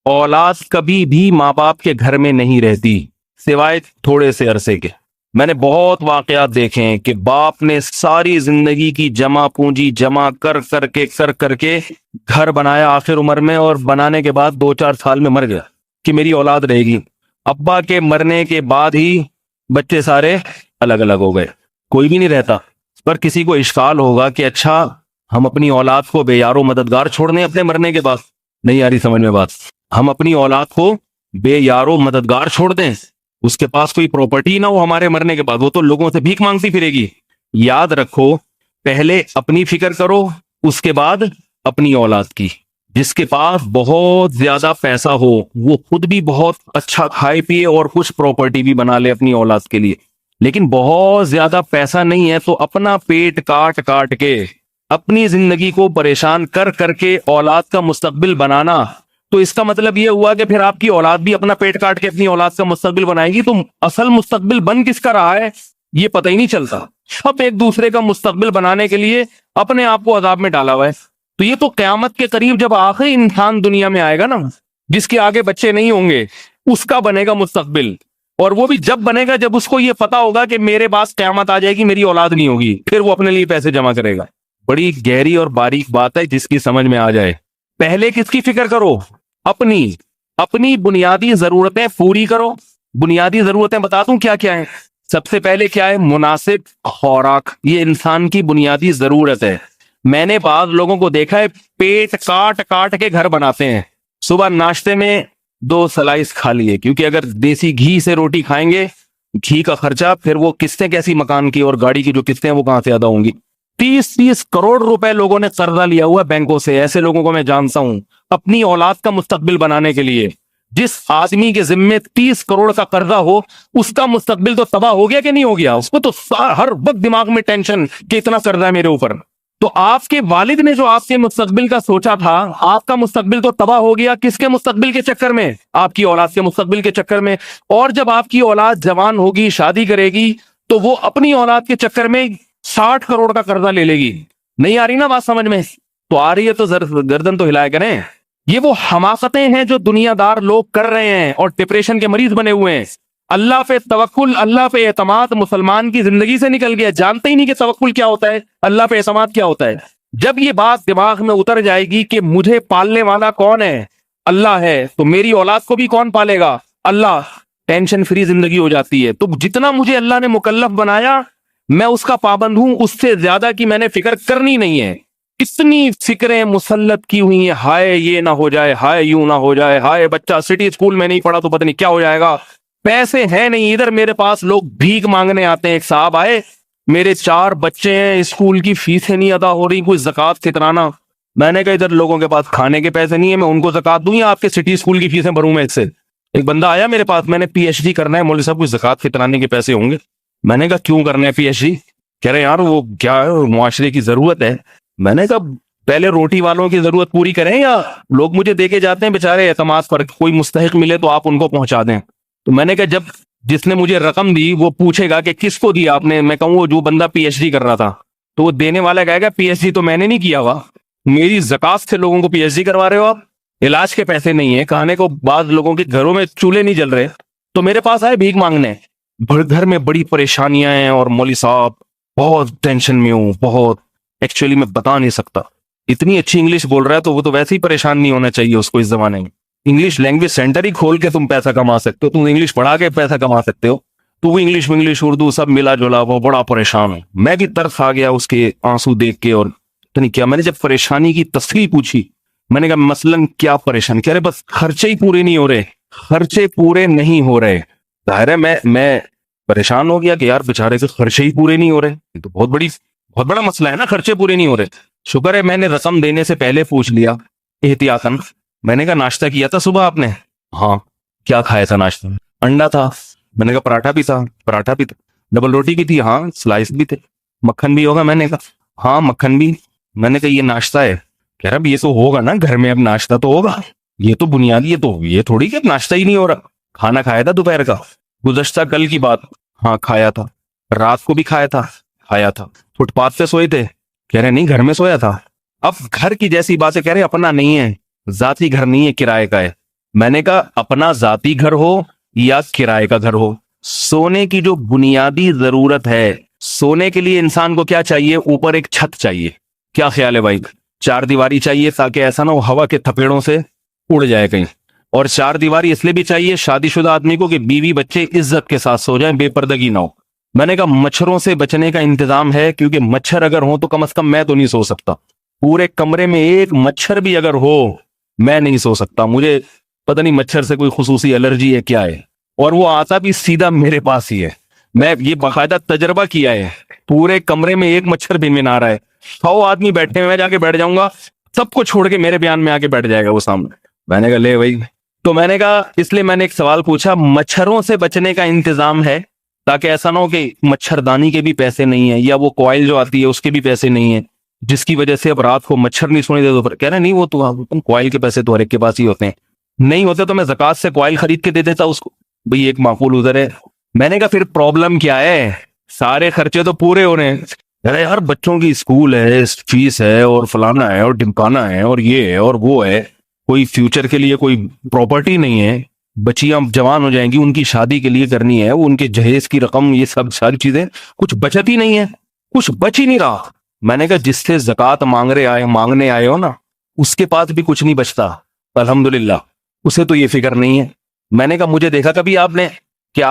اولاد کبھی بھی ماں باپ کے گھر میں نہیں رہتی سوائے تھوڑے سے عرصے کے. میں نے بہت واقعات دیکھے ہیں کہ باپ نے ساری زندگی کی جمع پونجی جمع کر کے گھر بنایا آخر عمر میں، اور بنانے کے بعد 2-4 سال میں مر گیا کہ میری اولاد رہے گی. ابا کے مرنے کے بعد ہی بچے سارے الگ الگ ہو گئے، کوئی بھی نہیں رہتا. پر کسی کو اشکال ہوگا کہ اچھا ہم اپنی اولاد کو بے یار و مددگار چھوڑ دیں اپنے مرنے کے بعد. نہیں آ رہی سمجھ میں بات؟ ہم اپنی اولاد کو بے یار و مددگار چھوڑ دیں، اس کے پاس کوئی پراپرٹی نہ ہو ہمارے مرنے کے بعد، وہ تو لوگوں سے بھیک مانگتی پھرے گی. یاد رکھو، پہلے اپنی فکر کرو، اس کے بعد اپنی اولاد کی. جس کے پاس بہت زیادہ پیسہ ہو وہ خود بھی بہت اچھا کھائے پیے اور کچھ پراپرٹی بھی بنا لے اپنی اولاد کے لیے. لیکن بہت زیادہ پیسہ نہیں ہے تو اپنا پیٹ کاٹ کے اپنی زندگی کو پریشان کر کے اولاد کا مستقبل بنانا، تو اس کا مطلب یہ ہوا کہ پھر آپ کی اولاد بھی اپنا پیٹ کاٹ کے اپنی اولاد کا مستقبل بنائے گی. تو اصل مستقبل بن کس کا رہا ہے یہ پتہ ہی نہیں چلتا. اب ایک دوسرے کا مستقبل بنانے کے لیے اپنے آپ کو عذاب میں ڈالا ہوا ہے. تو یہ تو قیامت کے قریب جب آخری انسان دنیا میں آئے گا نا، جس کے آگے بچے نہیں ہوں گے، اس کا بنے گا مستقبل. اور وہ بھی جب بنے گا جب اس کو یہ پتا ہوگا کہ میرے پاس قیامت آ جائے گی، میری اولاد نہیں ہوگی، پھر وہ اپنے لیے پیسے جمع کرے گا. بڑی گہری اور باریک بات ہے جس کی سمجھ میں آ جائے. پہلے کس کی فکر کرو؟ اپنی بنیادی ضرورتیں پوری کرو. بنیادی ضرورتیں بتا دوں کیا کیا ہیں. سب سے پہلے کیا ہے؟ مناسب خوراک. یہ انسان کی بنیادی ضرورت ہے. میں نے بعض لوگوں کو دیکھا ہے پیٹ کاٹ کے گھر بناتے ہیں. صبح ناشتے میں 2 سلائس کھا لیے، کیونکہ اگر دیسی گھی سے روٹی کھائیں گے، گھی کا خرچہ، پھر وہ قسطیں کیسی مکان کی اور گاڑی کی جو قسطیں ہیں وہ کہاں سے ادا ہوں گی. 30 کروڑ روپے لوگوں نے قرضہ لیا ہوا بینکوں سے. ایسے لوگوں کو میں جانتا ہوں اپنی اولاد کا مستقبل بنانے کے لیے. جس آدمی کے ذمے 30 کروڑ کا قرضہ ہو، اس کا مستقبل تو تباہ ہو گیا کہ نہیں ہو گیا؟ اس کو تو ہر وقت دماغ میں ٹینشن کہ اتنا قرضہ ہے میرے اوپر. تو آپ کے والد نے جو آپ کے مستقبل کا سوچا تھا، آپ کا مستقبل تو تباہ ہو گیا. کس کے مستقبل کے چکر میں؟ آپ کی اولاد کے مستقبل کے چکر میں. اور جب آپ کی اولاد جوان ہوگی، شادی کرے گی، تو وہ اپنی اولاد کے چکر میں 60 کروڑ کا قرضہ لے لے گی. نہیں آ رہی نا بات سمجھ میں؟ تو آ رہی ہے تو گردن تو ہلایا کریں. یہ وہ حماقتیں ہیں جو دنیا دار لوگ کر رہے ہیں اور ڈپریشن کے مریض بنے ہوئے ہیں. اللہ پہ توکل، اللہ پہ اعتماد مسلمان کی زندگی سے نکل گیا. جانتے ہی نہیں کہ توکل کیا ہوتا ہے، اللہ پہ اعتماد کیا ہوتا ہے. جب یہ بات دماغ میں اتر جائے گی کہ مجھے پالنے والا کون ہے؟ اللہ ہے. تو میری اولاد کو بھی کون پالے گا؟ اللہ. ٹینشن فری زندگی ہو جاتی ہے. تو جتنا مجھے اللہ نے مکلف بنایا میں اس کا پابند ہوں، اس سے زیادہ کی میں نے فکر کرنی نہیں ہے. اتنی فکریں مسلط کی ہوئی ہیں، ہائے یہ نہ ہو جائے، ہائے یوں نہ ہو جائے، ہائے بچہ سٹی اسکول میں نہیں پڑھا تو پتہ نہیں کیا ہو جائے گا. پیسے ہیں نہیں ادھر میرے پاس، لوگ بھیک مانگنے آتے ہیں. ایک صاحب آئے، میرے 4 بچے ہیں، اسکول کی فیسیں نہیں ادا ہو رہی، کوئی زکوٰۃ فطرانہ. میں نے کہا ادھر لوگوں کے پاس کھانے کے پیسے نہیں ہیں، میں ان کو زکوٰۃ دوں یا آپ کے سٹی اسکول کی فیسیں بھروں میں اس سے؟ ایک بندہ آیا میرے پاس، میں نے پی ایچ ڈی کرنا ہے مولوی صاحب، کوئی زکوٰۃ فطرانے کے پیسے ہوں گے؟ میں نے کہا کیوں کرنا ہے پی ایچ ڈی؟ کہہ رہے یار وہ کیا ہے، معاشرے کی ضرورت ہے. میں نے کہا پہلے روٹی والوں کی ضرورت پوری کریں، یا لوگ مجھے دے کے جاتے ہیں بےچارے اعتماد پر، کوئی مستحق ملے تو آپ ان کو پہنچا دیں. تو میں نے کہا جب جس نے مجھے رقم دی وہ پوچھے گا کہ کس کو دی آپ نے، میں کہوں وہ جو بندہ پی ایچ ڈی کر رہا تھا، تو وہ دینے والا کہے گا پی ایچ ڈی تو میں نے نہیں کیا ہوا، میری زکوٰۃ سے لوگوں کو پی ایچ ڈی کروا رہے ہو آپ. علاج کے پیسے نہیں ہیں، کھانے کو بعض لوگوں کے گھروں میں چولہے نہیں جل رہے، تو میرے پاس آئے بھیک مانگنے. گھر میں بڑی پریشانیاں ہیں اور مولوی صاحب بہت ٹینشن میں ہوں، بہت. ایکچولی میں بتا نہیں سکتا. اتنی اچھی انگلش بول رہا ہے تو وہ تو ویسے ہی پریشان نہیں ہونا چاہیے اس کو اس زمانے میں. انگلش لینگویج سینٹر ہی کھول کے تم پیسہ کما سکتے ہو، تم انگلش پڑھا کے پیسہ کما سکتے ہو. تو وہ انگلش اردو سب ملا جلا، وہ بڑا پریشان ہے. میں بھی ترس آ گیا اس کے آنسو دیکھ کے. اور نہیں کیا، میں نے جب پریشانی کی تفصیل پوچھی، میں نے کہا مثلاً کیا پریشان؟ کہہ رہے بس خرچے ہی پورے نہیں ہو رہے. خرچے پورے نہیں ہو رہے. ظاہر ہے میں پریشان ہو گیا کہ یار بیچارے کے خرچے ہی پورے نہیں ہو رہے. یہ تو بہت بڑا مسئلہ ہے نا، خرچے پورے نہیں ہو رہے. شکر ہے میں نے رقم دینے سے پہلے پوچھ لیا احتیاطاً. میں نے کہا ناشتہ کیا تھا صبح آپ نے؟ ہاں. کیا کھایا تھا ناشتہ میں؟ انڈا تھا. میں نے کہا پراٹھا بھی تھا؟ ڈبل روٹی بھی تھی؟ ہاں. سلائس بھی تھے؟ مکھن بھی ہوگا؟ میں نے کہا ہاں مکھن بھی. میں نے کہا یہ ناشتہ ہے؟ کہہ رہا یہ تو ہوگا نا گھر میں، اب ناشتہ تو ہوگا، یہ تو بنیادی، یہ تھوڑی کہ ناشتہ ہی نہیں ہو رہا. کھانا کھایا تھا دوپہر کا؟ گزشتہ کل کی بات. ہاں کھایا تھا. رات کو بھی کھایا تھا. فٹ پاتھ پہ سوئے تھے؟ کہہ رہے نہیں گھر میں سویا تھا. اب گھر کی جیسی باتیں کہہ رہے اپنا نہیں ہے، ذاتی گھر نہیں ہے، کرائے کا ہے. میں نے کہا اپنا ذاتی گھر ہو یا کرائے کا گھر ہو، سونے کی جو بنیادی ضرورت ہے، سونے کے لیے انسان کو کیا چاہیے؟ اوپر ایک چھت چاہیے. کیا خیال ہے بھائی؟ چار دیواری چاہیے تاکہ ایسا نہ ہو ہوا کے تھپیڑوں سے اڑ جائے کہیں. اور چار دیواری اس لیے بھی چاہیے شادی شدہ آدمی کو کہ بیوی بچے عزت کے ساتھ سو جائیں، بے پردگی نہ ہو. میں نے کہا مچھروں سے بچنے کا انتظام ہے، کیونکہ مچھر اگر ہوں تو کم از کم میں تو نہیں سو سکتا. پورے کمرے میں ایک مچھر بھی اگر ہو میں نہیں سو سکتا. مجھے پتہ نہیں مچھر سے کوئی خصوصی الرجی ہے کیا ہے، اور وہ آتا بھی سیدھا میرے پاس ہی ہے. میں یہ باقاعدہ تجربہ کیا ہے. پورے کمرے میں ایک مچھر بھی نہ رہا ہے، 100 آدمی بیٹھے ہیں، میں جا کے بیٹھ جاؤں گا، سب کو چھوڑ کے میرے بیان میں آ کے بیٹھ جائے گا وہ سامنے. میں نے کہا لے بھائی. تو میں نے کہا اس لیے میں نے ایک سوال پوچھا، مچھروں سے بچنے کا انتظام ہے تاکہ ایسا نہ ہو کہ مچھردانی کے بھی پیسے نہیں ہیں، یا وہ کوائل جو آتی ہے اس کے بھی پیسے نہیں ہیں، جس کی وجہ سے اب رات کو مچھر نہیں سونے دیتے. تو کہہ رہے نہیں وہ تو تم کوائل کے پیسے تو ہر ایک کے پاس ہی ہوتے ہیں. نہیں ہوتے تو میں زکات سے کوائل خرید کے دے دیتا اس کو. بھئی ایک معقول ادھر ہے. میں نے کہا پھر پرابلم کیا ہے؟ سارے خرچے تو پورے ہو رہے ہیں. ارے یار بچوں کی اسکول ہے، فیس ہے، اور فلانا ہے، اور ڈمکانا ہے، اور یہ ہے اور وہ ہے. کوئی فیوچر کے لیے کوئی پراپرٹی نہیں ہے. بچیاں جوان ہو جائیں گی، ان کی شادی کے لیے کرنی ہے، وہ ان کے جہیز کی رقم، یہ سب ساری چیزیں، کچھ بچت ہی نہیں ہے، کچھ بچ ہی نہیں رہا. میں نے کہا جس سے زکات مانگنے آئے ہو نا، اس کے پاس بھی کچھ نہیں بچتا الحمدللہ، اسے تو یہ فکر نہیں ہے. میں نے کہا مجھے دیکھا کبھی آپ نے کہ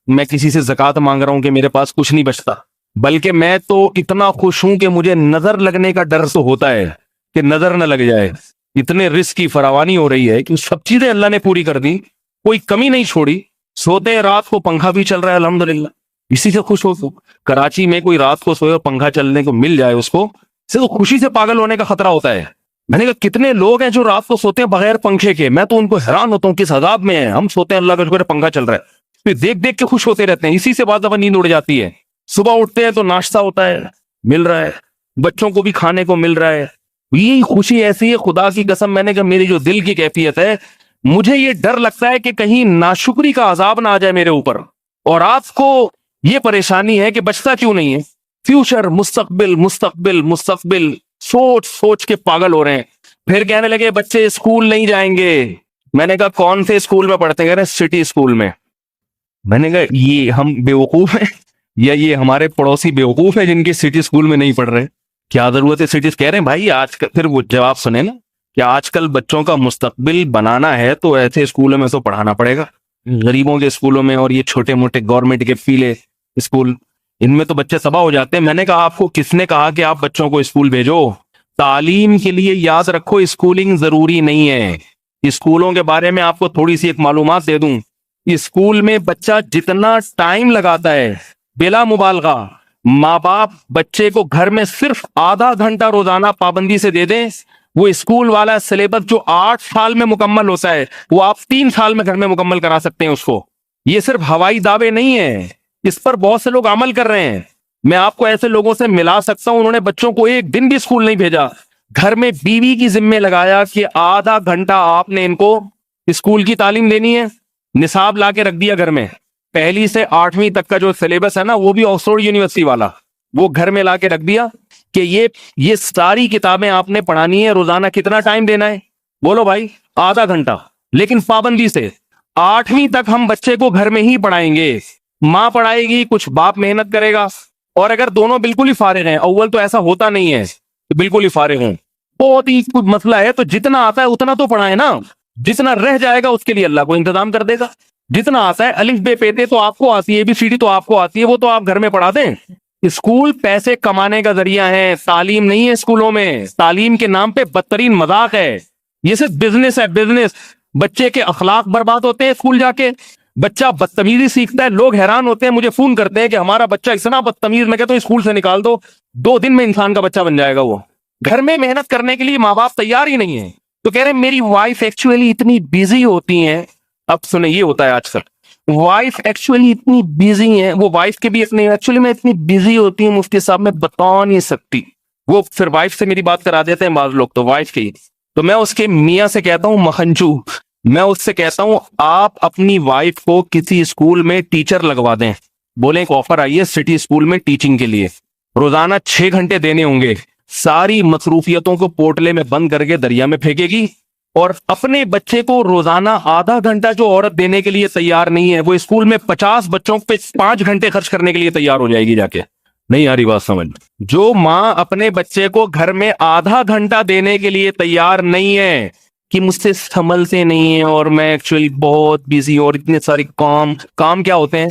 میں کسی سے زکات مانگ رہا ہوں کہ میرے پاس کچھ نہیں بچتا؟ بلکہ میں تو اتنا خوش ہوں کہ مجھے نظر لگنے کا ڈر تو ہوتا ہے کہ نظر نہ لگ جائے. اتنے رزق کی فراوانی ہو رہی ہے کہ سب چیزیں اللہ نے پوری کر دی، کوئی کمی نہیں چھوڑی. سوتے ہیں رات کو پنکھا بھی چل رہا ہے الحمدللہ، اسی سے خوش ہو. کراچی میں کوئی رات کو سوئے اور پنکھا چلنے کو مل جائے اس کو، سے تو خوشی سے پاگل ہونے کا خطرہ ہوتا ہے. میں نے کہا کتنے لوگ ہیں جو رات کو سوتے ہیں بغیر پنکھے کے، میں تو ان کو حیران ہوتا ہوں کس عذاب میں ہیں. ہم سوتے ہیں اللہ کا شکر ہے پنکھا چل رہا ہے، پھر دیکھ دیکھ کے خوش ہوتے رہتے ہیں. اسی سے بعض دفعہ نیند اڑ جاتی ہے. صبح اٹھتے ہیں تو ناشتہ ہوتا ہے، مل رہا ہے، بچوں کو بھی کھانے کو مل رہا ہے. یہ خوشی ایسی ہے خدا کی قسم. میں نے کہا میری جو دل کی کیفیت ہے، مجھے یہ ڈر لگتا ہے کہ کہیں ناشکری کا عذاب نہ آ جائے میرے اوپر. اور آپ کو یہ پریشانی ہے کہ بچتا کیوں نہیں ہے. فیوچر، مستقبل مستقبل مستقبل، سوچ سوچ کے پاگل ہو رہے ہیں. پھر کہنے لگے بچے اسکول نہیں جائیں گے. میں نے کہا کون سے اسکول میں پڑھتے ہیں؟ کہہ رہے سٹی اسکول میں. میں نے کہا یہ ہم بیوقوف ہیں یا یہ ہمارے پڑوسی بیوقوف ہیں جن کے سٹی اسکول میں نہیں پڑھ رہے؟ کیا ضرورت ہے سٹیز؟ کہہ رہے ہیں بھائی آج کل، پھر وہ جواب سنیں نا کہ آج کل بچوں کا مستقبل بنانا ہے تو ایسے اسکولوں میں تو پڑھانا پڑے گا. غریبوں کے اسکولوں میں اور یہ چھوٹے موٹے گورنمنٹ کے پیلے اسکول، ان میں تو بچے تباہ ہو جاتے ہیں. میں نے کہا آپ کو کس نے کہا کہ آپ بچوں کو اسکول بھیجو؟ تعلیم کے لیے یاد رکھو اسکولنگ ضروری نہیں ہے. اسکولوں کے بارے میں آپ کو تھوڑی سی ایک معلومات دے دوں. اسکول میں بچہ جتنا ٹائم لگاتا ہے بلا مبالغہ، ماں باپ بچے کو گھر میں صرف آدھا گھنٹہ روزانہ پابندی سے دے دیں، وہ اسکول والا سلیبس جو 8 سال میں مکمل ہوتا ہے وہ آپ 3 سال میں گھر میں مکمل کرا سکتے ہیں اس کو. یہ صرف ہوائی دعوے نہیں ہیں، اس پر بہت سے لوگ عمل کر رہے ہیں. میں آپ کو ایسے لوگوں سے ملا سکتا ہوں انہوں نے بچوں کو ایک دن بھی اسکول نہیں بھیجا، گھر میں بیوی کی ذمہ لگایا کہ آدھا گھنٹہ آپ نے ان کو اسکول کی تعلیم دینی ہے. نصاب لا کے رکھ دیا گھر میں، 1 سے 8ویں تک کا جو سلیبس ہے نا وہ بھی آکسفورڈ یونیورسٹی والا، وہ گھر میں لا کے رکھ دیا کہ یہ ساری کتابیں آپ نے پڑھانی ہے. روزانہ کتنا ٹائم دینا ہے؟ بولو بھائی، آدھا گھنٹہ، لیکن پابندی سے. 8ویں تک ہم بچے کو گھر میں ہی پڑھائیں گے، ماں پڑھائے گی، کچھ باپ محنت کرے گا. اور اگر دونوں بالکل ہی فارغ ہیں، اول تو ایسا ہوتا نہیں ہے تو بالکل ہی فارغ ہوں، بہت ہی کچھ مسئلہ ہے، تو جتنا آتا ہے اتنا تو پڑھائیں نا. جتنا رہ جائے گا اس کے لیے اللہ کو انتظام کر دے گا. جتنا آتا ہے الف بے پیتے تو آپ کو آتی ہے، ABCD تو آپ کو آتی ہے، وہ تو آپ گھر میں پڑھا دیں. اسکول پیسے کمانے کا ذریعہ ہے، تعلیم نہیں ہے. اسکولوں میں تعلیم کے نام پہ بدترین مذاق ہے. یہ صرف بزنس ہے، بزنس. بچے کے اخلاق برباد ہوتے ہیں اسکول جا کے، بچہ بدتمیزی سیکھتا ہے. لوگ حیران ہوتے ہیں، مجھے فون کرتے ہیں کہ ہمارا بچہ اتنا بدتمیز. میں کہتا ہوں اسکول سے نکال دو، 2 دن میں انسان کا بچہ بن جائے گا. وہ گھر میں محنت کرنے کے لیے ماں باپ تیار ہی نہیں ہے. تو کہہ رہے ہیں میری وائف ایکچولی اتنی بیزی ہوتی ہیں. اب سنیں، یہ ہوتا ہے آج کل، وائف ایکچولی اتنی بیزی ہیں، وہ وائف کے بھی اپنے ایکچولی میں اتنی بیزی ہوتی ہیں مفتی صاحب میں بتا نہیں سکتی. وہ پھر وائف سے میری بات کرا دیتے ہیں بعض لوگ، تو وائف کی، تو میں اس کے میاں سے کہتا ہوں مکھنچو، میں اس سے کہتا ہوں آپ اپنی وائف کو کسی اسکول میں ٹیچر لگوا دیں. بولیں ایک آفر آئی ہے سٹی اسکول میں ٹیچنگ کے لیے، روزانہ 6 گھنٹے دینے ہوں گے. ساری مصروفیتوں کو پورٹلے میں بند کر کے دریا میں پھینکے گی، اور اپنے بچے کو روزانہ آدھا گھنٹہ جو عورت دینے کے لیے تیار نہیں ہے، وہ اسکول میں 50 بچوں پہ 5 گھنٹے خرچ کرنے کے لیے تیار ہو جائے گی جا کے. نہیں آ رہی بات سمجھ؟ جو ماں اپنے بچے کو گھر میں آدھا گھنٹہ دینے کے لیے تیار نہیں ہے کہ مجھ سے سنبھلتے نہیں ہیں اور میں ایکچولی بہت بزی اور اتنے سارے کام کیا ہوتے ہیں،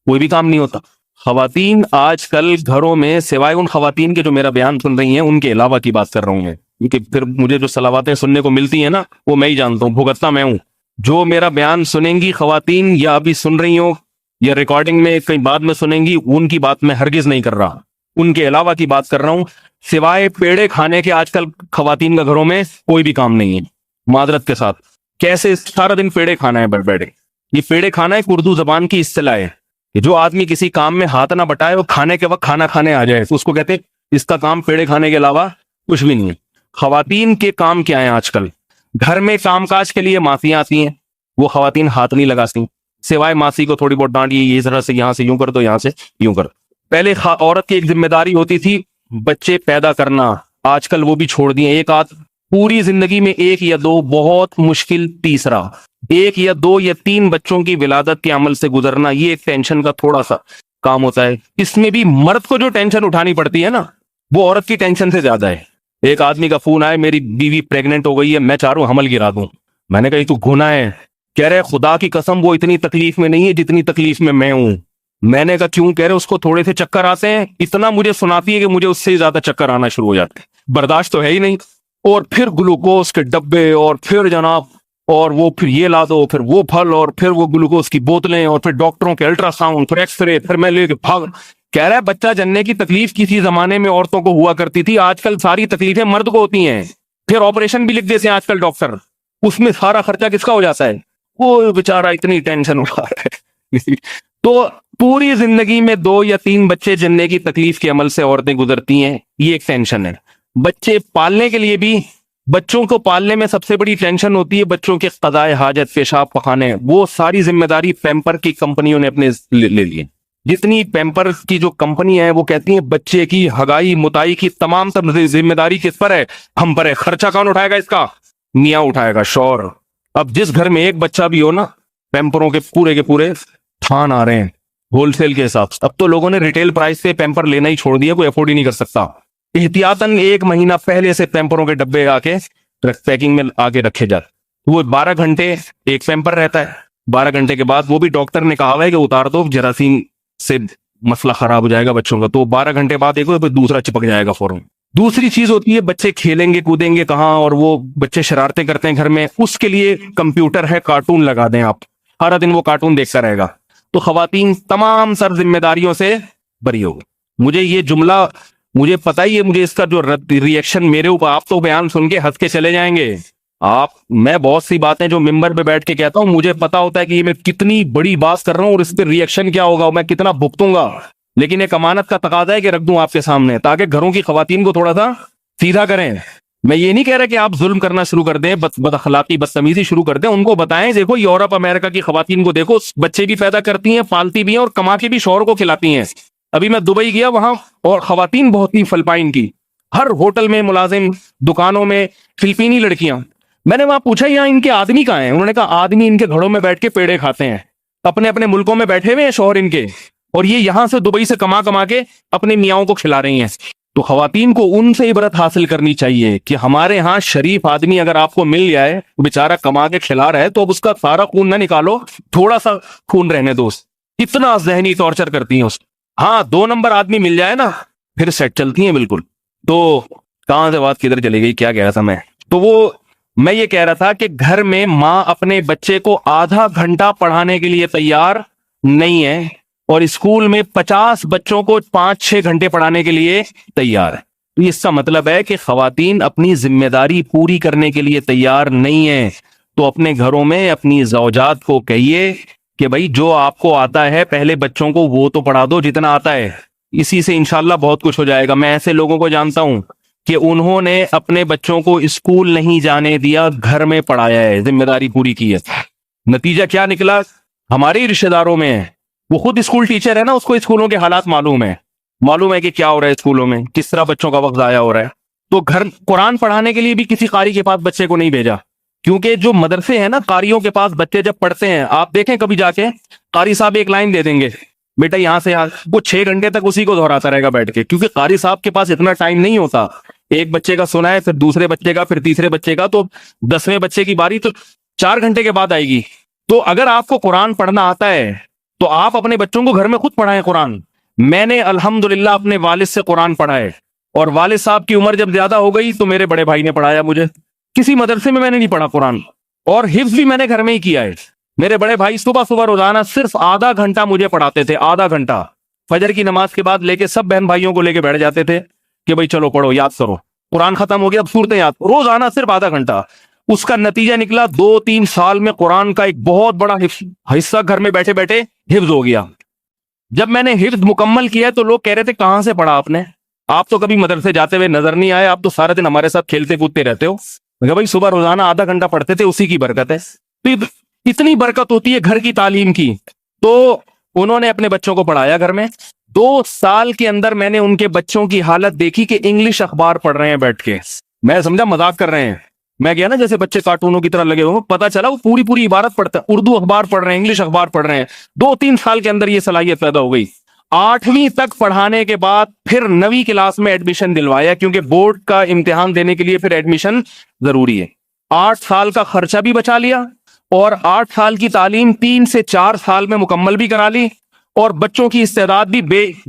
کوئی بھی کام نہیں ہوتا. خواتین آج کل گھروں میں، سوائے ان خواتین کے جو میرا بیان سن رہی ہیں، ان کے علاوہ کی بات کر رہا ہوں میں، کیونکہ پھر مجھے جو صلواتیں سننے کو ملتی ہیں نا، وہ میں ہی جانتا ہوں، بھگتتا میں ہوں. جو میرا بیان سنیں گی خواتین، یا ابھی سن رہی ہوں یا ریکارڈنگ میں کئی بعد میں سنیں گی، ان کی بات میں ہرگز نہیں کر رہا، ان کے علاوہ کی بات کر رہا ہوں. سوائے پیڑے کھانے کے آج کل خواتین کا گھروں میں کوئی بھی کام نہیں ہے. معذرت کے ساتھ، کیسے سارا دن پیڑے کھانا ہے بیٹھ بیٹھے. یہ پیڑے کھانا ایک اردو زبان کی اصطلاح ہے کہ جو آدمی کسی کام میں ہاتھ نہ بٹائے، وہ کھانے کے وقت کھانا کھانے آ جائے، تو اس کو کہتے ہیں اس کا کام پیڑے کھانے کے علاوہ کچھ بھی نہیں ہے. خواتین کے کام کیا ہیں آج کل؟ گھر میں کام کاج کے لیے ماسیاں آتی ہیں، وہ خواتین ہاتھ نہیں لگاتی، سوائے ماسی کو تھوڑی بہت ڈانٹی، یہ طرح سے یہاں سے یوں کر دو، یہاں سے یوں کر. پہلے عورت کی ایک ذمہ داری ہوتی تھی بچے پیدا کرنا، آج کل وہ بھی چھوڑ دیے. ایک آدھ پوری زندگی میں ایک یا دو، بہت مشکل تیسرا، ایک یا دو یا 3 بچوں کی ولادت کے عمل سے گزرنا، یہ ایک ٹینشن کا تھوڑا سا کام ہوتا ہے. اس میں بھی مرد کو جو ٹینشن اٹھانی پڑتی ہے نا، وہ عورت کی ٹینشن سے زیادہ ہے. ایک آدمی کا فون آئے، میری بیوی پریگننٹ ہو گئی ہے، میں چاہ رہا ہوں حمل گرا دوں. میں نے کہا تو گناہ ہے. کہہ رہے خدا کی قسم وہ اتنی تکلیف میں نہیں ہے جتنی تکلیف میں ہوں. میں نے کہا کیوں؟ کہہ رہے اس کو تھوڑے سے چکر آتے ہیں، اتنا مجھے سناتی ہے کہ مجھے اس سے زیادہ چکر آنا شروع ہو جاتے ہیں، برداشت تو ہے ہی نہیں. اور پھر گلوکوز کے ڈبے، اور پھر جناب، اور وہ پھر یہ لا دو، پھر وہ پھل، اور پھر وہ گلوکوز کی بوتلیں، اور پھر ڈاکٹروں کے الٹرا ساؤنڈ، پھر ایکس رے، پھر میں لے کے بھاگ. کہہ رہا ہے بچہ جننے کی تکلیف کسی زمانے میں عورتوں کو ہوا کرتی تھی، آج کل ساری تکلیفیں مرد کو ہوتی ہیں. پھر آپریشن بھی لکھ دیتے ہیں آج کل ڈاکٹر، اس میں سارا خرچہ کس کا ہو جاتا ہے؟ وہ بیچارہ اتنی ٹینشن اٹھا رہا ہے. تو پوری زندگی میں 2 یا 3 بچے جننے کی تکلیف کے عمل سے عورتیں گزرتی ہیں، یہ ایک ٹینشن ہے. بچے پالنے کے لیے بھی، بچوں کو پالنے میں سب سے بڑی ٹینشن ہوتی ہے بچوں کے قضائے حاجت، پیشاب پخانے، وہ ساری ذمہ داری پیمپر کی کمپنیوں نے اپنے لے لی. جتنی پیمپر کی جو کمپنی ہے وہ کہتی ہیں بچے کی ہگائی متائی کی تمام ذمہ داری کس پر ہے؟ ہم پر ہے. خرچہ کون اٹھائے گا اس کا؟ میاں اٹھائے گا، شوہر. اب جس گھر میں ایک بچہ بھی ہو نا، پیمپروں کے پورے تھان آ رہے ہیں ہول سیل کے حساب سے. اب تو لوگوں نے ریٹیل پرائس پہ پیمپر لینا ہی چھوڑ دیا، کوئی افورڈ ہی نہیں کر سکتا. احتیاطاً 1 مہینہ پہلے سے پیمپروں کے ڈبے آ کے پیکنگ میں آگے رکھے جاتے. وہ 12 گھنٹے ایک پیمپر رہتا ہے، 12 گھنٹے کے بعد وہ بھی ڈاکٹر نے کہا ہوا ہے کہ اتار دو، جراثیم سے مسئلہ خراب ہو جائے گا بچوں کا. تو 12 گھنٹے بعد ایک دوسرا چپک جائے گا فوراً. دوسری چیز ہوتی ہے بچے کھیلیں گے کودیں گے کہاں، اور وہ بچے شرارتیں کرتے ہیں گھر میں، اس کے لیے کمپیوٹر ہے، کارٹون لگا دیں آپ، سارا دن وہ کارٹون دیکھتا رہے گا. تو خواتین تمام سر ذمہ داریوں سے بری ہوگی. مجھے یہ جملہ، مجھے پتا ہی ہے، مجھے اس کا جو ریئیکشن میرے اوپر، آپ تو بیان سن کے ہنس کے چلے جائیں گے. میں بہت سی باتیں جو ممبر پہ بیٹھ کے کہتا ہوں، مجھے پتا ہوتا ہے کہ یہ میں کتنی بڑی بات کر رہا ہوں اور اس پہ ریئیکشن کیا ہوگا، میں کتنا بھگتوں گا. لیکن ایک امانت کا تقاضا ہے کہ رکھ دوں آپ کے سامنے، تاکہ گھروں کی خواتین کو تھوڑا سا سیدھا کریں. میں یہ نہیں کہہ رہا کہ آپ ظلم کرنا شروع کر دیں، بد اخلاقی بدتمیزی شروع کر دیں. ان کو بتائیں دیکھو یورپ امریکہ کی خواتین کو دیکھو، بچے بھی پیدا کرتی ہیں، پالتی بھی ہیں، اور کما کے بھی شوہر کو کھلاتی ہیں. ابھی میں دبئی گیا، وہاں اور خواتین بہت ہی فلپائن کی، ہر ہوٹل میں ملازم، دکانوں میں فلپینی لڑکیاں. میں نے وہاں پوچھا یہاں ان کے آدمی کہاں ہیں؟ انہوں نے کہا آدمی ان کے گھروں میں بیٹھ کے پیڑے کھاتے ہیں، اپنے اپنے ملکوں میں بیٹھے ہوئے ہیں شوہر ان کے، اور یہ یہاں سے دبئی سے کما کے اپنے میاؤں کو کھلا رہی ہیں. تو خواتین کو ان سے عبرت حاصل کرنی چاہیے کہ ہمارے ہاں شریف آدمی اگر آپ کو مل جائے، وہ بیچارہ کما کے کھلا رہا ہے، تو اب اس کا سارا خون نہ نکالو، تھوڑا سا خون رہنے دو. اتنا ذہنی ٹارچر کرتی ہیں اس. ہاں 2 نمبر آدمی مل جائے نا، پھر سیٹ چلتی ہیں بالکل. تو کہاں سے بات کدھر چلی گئی، کیا کہہ رہا تھا میں؟ تو وہ میں یہ کہہ رہا تھا کہ گھر میں ماں اپنے بچے کو آدھا گھنٹہ پڑھانے کے لیے تیار نہیں ہے، اور اسکول میں 50 بچوں کو 5-6 گھنٹے پڑھانے کے لیے تیار ہے. تو اس کا مطلب ہے کہ خواتین اپنی ذمہ داری پوری کرنے کے لیے تیار نہیں ہیں. تو اپنے گھروں میں اپنی زوجات کو کہیے کہ بھائی جو آپ کو آتا ہے پہلے بچوں کو وہ تو پڑھا دو جتنا آتا ہے، اسی سے انشاءاللہ بہت کچھ ہو جائے گا. میں ایسے لوگوں کو جانتا ہوں کہ انہوں نے اپنے بچوں کو اسکول نہیں جانے دیا، گھر میں پڑھایا ہے، ذمہ داری پوری کی ہے. نتیجہ کیا نکلا؟ ہمارے رشتہ داروں میں ہے، وہ خود اسکول ٹیچر ہے نا، اس کو اسکولوں کے حالات معلوم ہے کہ کیا ہو رہا ہے اسکولوں میں، کس طرح بچوں کا وقت ضائع ہو رہا ہے. تو گھر قرآن پڑھانے کے لیے بھی کسی قاری کے پاس بچے کو نہیں بھیجا، کیونکہ جو مدرسے ہیں نا قاریوں کے پاس بچے جب پڑھتے ہیں، آپ دیکھیں کبھی جا کے قاری صاحب ایک لائن دے دیں گے، بیٹا یہاں سے وہ 6 گھنٹے تک اسی کو دہراتا رہے گا بیٹھ کے، کیونکہ قاری صاحب کے پاس اتنا ٹائم نہیں ہوتا. ایک بچے کا سنا ہے، پھر دوسرے بچے کا، پھر تیسرے بچے کا، تو 10ویں بچے کی باری تو 4 گھنٹے کے بعد آئے گی. تو اگر آپ کو قرآن پڑھنا آتا ہے تو آپ اپنے بچوں کو گھر میں خود پڑھائیں قرآن. میں نے الحمدللہ اپنے والد سے قرآن پڑھا ہے، اور والد صاحب کی عمر جب زیادہ ہو گئی تو میرے بڑے بھائی نے پڑھایا مجھے. کسی مدرسے میں نے نہیں پڑھا قرآن، اور حفظ بھی میں نے گھر میں ہی کیا ہے. میرے بڑے بھائی صبح صبح روزانہ صرف آدھا گھنٹہ مجھے پڑھاتے تھے، آدھا گھنٹہ فجر کی نماز کے بعد لے کے سب بہن بھائیوں کو لے کے بیٹھ جاتے تھے کہ بھائی چلو پڑھو، یاد کرو، قرآن ختم ہو گیا اب صورتیں یاد، روزانہ صرف آدھا گھنٹہ. اس کا نتیجہ نکلا 2-3 سال میں قرآن کا ایک بہت بڑا حصہ گھر میں بیٹھے بیٹھے حفظ ہو گیا. جب میں نے حفظ مکمل کیا تو لوگ کہہ رہے تھے کہاں سے پڑھا آپ نے، آپ تو کبھی مدرسے جاتے ہوئے نظر نہیں آئے، آپ تو سارے دن ہمارے ساتھ کھیلتے کودتے رہتے ہو. میں کہا بھائی صبح روزانہ آدھا گھنٹہ پڑھتے تھے، اسی کی برکت ہے. تو اتنی برکت ہوتی ہے گھر کی تعلیم کی. تو انہوں نے اپنے بچوں کو پڑھایا گھر میں. 2 سال کے اندر میں نے ان کے بچوں کی حالت دیکھی کہ انگلش اخبار پڑھ رہے ہیں بیٹھ کے. میں سمجھا مذاق کر رہے ہیں. میں گیا نا جیسے بچے کارٹونوں کی طرح لگے ہوئے، پتا چلا وہ پوری پوری عبارت پڑھتا ہے، اردو اخبار پڑھ رہے ہیں، انگلش اخبار پڑھ رہے ہیں. 2-3 سال کے اندر یہ صلاحیت پیدا ہو گئی. 8ویں تک پڑھانے کے بعد پھر 9ویں کلاس میں ایڈمیشن دلوایا، کیونکہ بورڈ کا امتحان دینے کے لیے پھر ایڈمیشن ضروری ہے. 8 سال کا خرچہ بھی بچا لیا، اور 8 سال کی تعلیم 3 سے 4 سال میں مکمل بھی کرا لی. اور بچوں کی استعداد بھی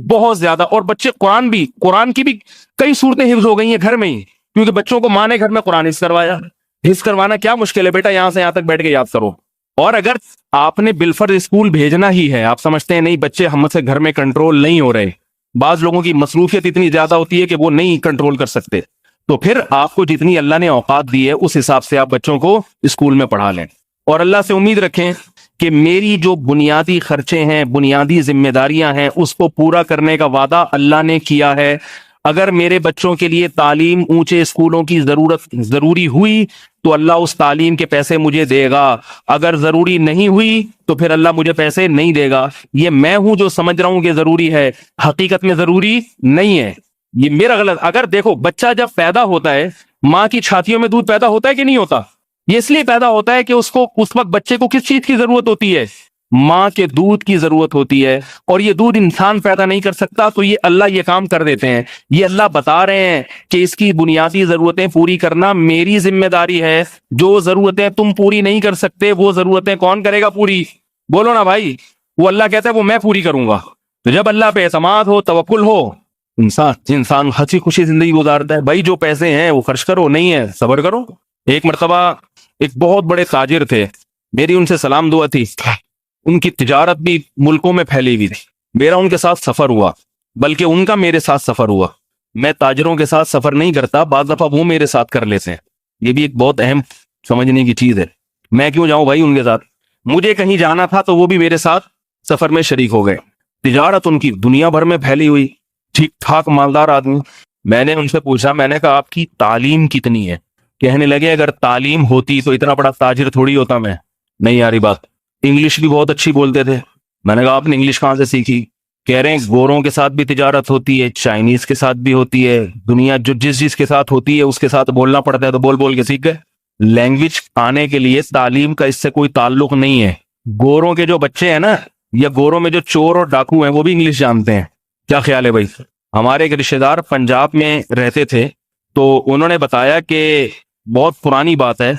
بہت زیادہ، اور بچے قرآن کی بھی کئی صورتیں حفظ ہو گئی ہیں گھر میں ہی، کیونکہ بچوں کو ماں نے گھر میں قرآن حفظ کروایا. حفظ کروانا کیا مشکل ہے بیٹا، یہاں سے یہاں تک بیٹھ کے یاد کرو. اور اگر آپ نے بالفرض اسکول بھیجنا ہی ہے، آپ سمجھتے ہیں نہیں بچے ہم سے گھر میں کنٹرول نہیں ہو رہے، بعض لوگوں کی مصروفیت اتنی زیادہ ہوتی ہے کہ وہ نہیں کنٹرول کر سکتے، تو پھر آپ کو جتنی اللہ نے اوقات دی ہے اس حساب سے آپ بچوں کو اسکول میں پڑھا لیں. اور اللہ سے امید رکھیں کہ میری جو بنیادی خرچے ہیں، بنیادی ذمہ داریاں ہیں، اس کو پورا کرنے کا وعدہ اللہ نے کیا ہے. اگر میرے بچوں کے لیے تعلیم اونچے اسکولوں کی ضروری ہوئی تو اللہ اس تعلیم کے پیسے مجھے دے گا، اگر ضروری نہیں ہوئی تو پھر اللہ مجھے پیسے نہیں دے گا. یہ میں ہوں جو سمجھ رہا ہوں کہ ضروری ہے، حقیقت میں ضروری نہیں ہے. یہ میرا غلط. اگر دیکھو بچہ جب پیدا ہوتا ہے، ماں کی چھاتیوں میں دودھ پیدا ہوتا ہے کہ نہیں ہوتا؟ یہ اس لیے پیدا ہوتا ہے کہ اس وقت بچے کو کس چیز کی ضرورت ہوتی ہے؟ ماں کے دودھ کی ضرورت ہوتی ہے، اور یہ دودھ انسان پیدا نہیں کر سکتا. تو یہ اللہ یہ کام کر دیتے ہیں. یہ اللہ بتا رہے ہیں کہ اس کی بنیادی ضرورتیں پوری کرنا میری ذمہ داری ہے. جو ضرورتیں تم پوری نہیں کر سکتے وہ ضرورتیں کون کرے گا پوری؟ بولو نا بھائی. وہ اللہ کہتا ہے وہ میں پوری کروں گا. تو جب اللہ پہ اعتماد ہو، توکل ہو، انسان ہنسی خوشی زندگی گزارتا ہے. بھائی جو پیسے ہیں وہ خرچ کرو، نہیں ہے صبر کرو. ایک مرتبہ ایک بہت بڑے تاجر تھے، میری ان سے سلام دعا تھی. ان کی تجارت بھی ملکوں میں پھیلی ہوئی تھی. میرا ان کے ساتھ سفر ہوا، بلکہ ان کا میرے ساتھ سفر ہوا. میں تاجروں کے ساتھ سفر نہیں کرتا، بعض دفعہ وہ میرے ساتھ کر لیتے ہیں. یہ بھی ایک بہت اہم سمجھنے کی چیز ہے. میں کیوں جاؤں بھائی ان کے ساتھ؟ مجھے کہیں جانا تھا تو وہ بھی میرے ساتھ سفر میں شریک ہو گئے. تجارت ان کی دنیا بھر میں پھیلی ہوئی، ٹھیک ٹھاک مالدار آدمی. میں نے ان سے پوچھا، میں نے کہا آپ کی تعلیم کتنی ہے؟ کہنے لگے اگر تعلیم ہوتی تو اتنا بڑا تاجر تھوڑی ہوتا میں. نہیں یاری بات. انگلش بھی بہت اچھی بولتے تھے. میں نے کہا آپ نے انگلش کہاں سے سیکھی؟ کہہ رہے ہیں گوروں کے ساتھ بھی تجارت ہوتی ہے، چائنیز کے ساتھ بھی ہوتی ہے، دنیا جو جس کے ساتھ ہوتی ہے اس کے ساتھ بولنا پڑتا ہے، تو بول بول کے سیکھ گئے. لینگویج آنے کے لیے تعلیم کا اس سے کوئی تعلق نہیں ہے. گوروں کے جو بچے ہیں نا، یا گوروں میں جو چور اور ڈاکو ہیں، وہ بھی انگلش جانتے ہیں. کیا خیال ہے بھائی؟ ہمارے ایک رشتے دار پنجاب میں رہتے تھے، تو انہوں نے بتایا کہ بہت پرانی بات ہے،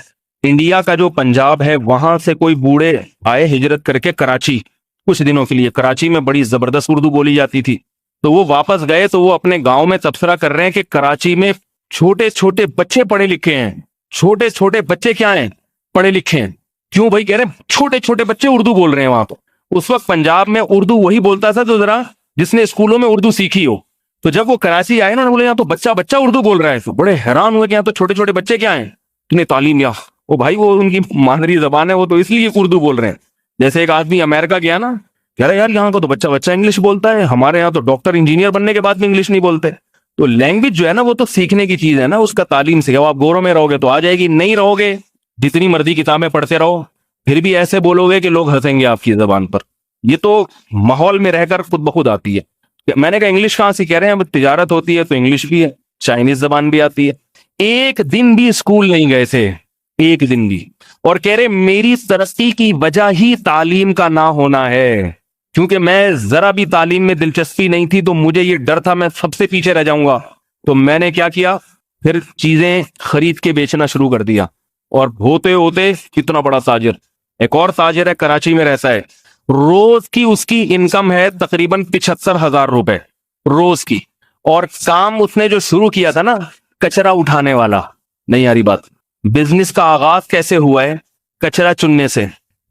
انڈیا کا جو پنجاب ہے وہاں سے کوئی بوڑھے آئے ہجرت کر کے کراچی کچھ دنوں کے لیے. کراچی میں بڑی زبردست اردو بولی جاتی تھی. تو وہ واپس گئے تو وہ اپنے گاؤں میں تبصرہ کر رہے ہیں کہ کراچی میں چھوٹے چھوٹے بچے پڑھے لکھے ہیں. چھوٹے چھوٹے بچے کیا ہیں؟ پڑھے لکھے ہیں. کیوں بھائی؟ کہہ رہے ہیں چھوٹے چھوٹے بچے اردو بول رہے ہیں وہاں. تو اس وقت پنجاب میں اردو وہی بولتا تھا تو ذرا جس نے اسکولوں میں اردو سیکھی ہو. تو جب وہ کراچی آئے نا، بولے یہاں تو بچہ بچہ اردو بول رہا ہے. تو بڑے حیران ہوئے کہ یہاں تو چھوٹے چھوٹے بچے کیا ہیں، اتنے تعلیم یا وہ بھائی وہ ان کی مادری زبان ہے، وہ تو اس لیے اردو بول رہے ہیں. جیسے ایک آدمی امریکہ گیا نا، کہہ رہا یار یہاں کو تو بچہ بچہ انگلش بولتا ہے، ہمارے یہاں تو ڈاکٹر انجینئر بننے کے بعد بھی انگلش نہیں بولتے. تو لینگویج جو ہے نا وہ تو سیکھنے کی چیز ہے نا، اس کا تعلیم سے. آپ گوروں میں رہو گے تو آ جائے گی، نہیں رہو گے جتنی مرضی کتابیں پڑھتے رہو پھر بھی ایسے بولو گے کہ لوگ ہنسیں گے آپ کی زبان پر. یہ تو ماحول میں رہ کر خود بخود آتی ہے. میں نے کہا انگلش کہاں سے؟ کہہ رہے ہیں اب تجارت ہوتی ہے تو انگلش بھی ہے، چائنیز زبان بھی آتی ہے. ایک دن بھی اسکول نہیں گئے تھے، ایک دن بھی. اور کہہ رہے میری ترقی کی وجہ ہی تعلیم کا نہ ہونا ہے, کیونکہ میں ذرا بھی تعلیم میں دلچسپی نہیں تھی تو مجھے یہ ڈر تھا میں سب سے پیچھے رہ جاؤں گا. تو میں نے کیا کیا, پھر چیزیں خرید کے بیچنا شروع کر دیا, اور ہوتے ہوتے کتنا بڑا تاجر. ایک اور تاجر ہے, کراچی میں رہتا ہے, روز کی اس کی انکم ہے تقریباً 75,000 روپے روز کی. اور کام اس نے جو شروع کیا تھا نا, کچرا اٹھانے والا, نہیں آ رہی بات, بزنس کا آغاز کیسے ہوا ہے, کچرا چننے سے.